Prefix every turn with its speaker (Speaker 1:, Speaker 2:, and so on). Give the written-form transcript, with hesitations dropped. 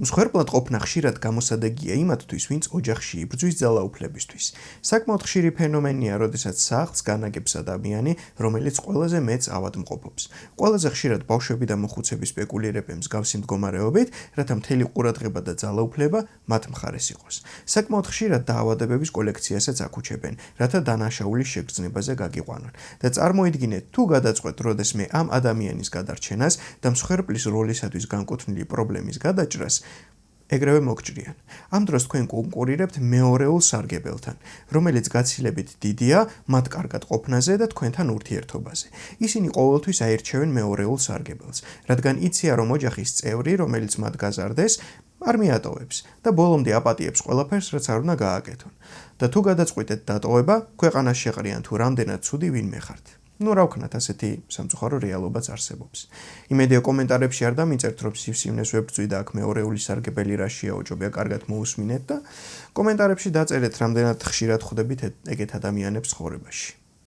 Speaker 1: მსხვერპლად ყოფნა ხშირად გამოსადეგია იმათთვის, ვინც ოჯახში იბრძვის ძალაუფლებისთვის. საკმაოდ ხშირი ფენომენია, როდესაც სახლს განაგებს ადამიანი, რომელიც ყველაზე მეტს ავადმყოფობს. ყველაზე ხშირად ბავშვები და მოხუცები სპეკულირებენ მსგავსი მდგომარეობით, რათა მთელი ყურადღება და ძალაუფლება მათ მხარეს იყოს. საკმაოდ ხშირად დაავადებების კოლექციასაც აქუჩებენ, რათა დანაშაულის შეგრძნებაზე გაგიყვანონ. და წარმოიდგინეთ, თუ გადაწყვეტ როდესმე ამ ადამიანის გადარჩენას და მსხვერპლის როლისათვის განკუთვნილი პრობლემის გადაჭრას, ეგრევე მოგჭრიან. ამ დროს თქვენ კონკურირებთ მეორეულ სარგებელთან, რომელიც გაცილებით დიდია მათ კარგად ყოფნაზე და თქვენთან ურთიერთობაზე. ისინი ყოველთვის აირჩევენ მეორეულ სარგებელს, რადგან იციან, რომ ოჯახის წევრი, რომელიც მათ გაზარდეს, არ მიატოვებს და ბოლომდე აპატიებს ყველაფერს, რაც არ უნდა გააკეთონ. და თუ გადაწყვიტეთ დატოვება, ქვეყანას შეყრიან თუ რამდენად ცუდი ვინმე ხართ. რა ვქნათ, ასეთი სამწუხარო რეალობაც არსებობს. იმედია კომენტარებში არ დამიწერთ, რომ სივსივნეს ვებრძვი და აქ მეორეული სარგებელი რა შეაუჯობია, კარგად მოусმინეთ და კომენტარებში დაწერეთ, რამდენად ხშირად ხვდებით ეგეთ ადამიანებს ცხოვრებაში.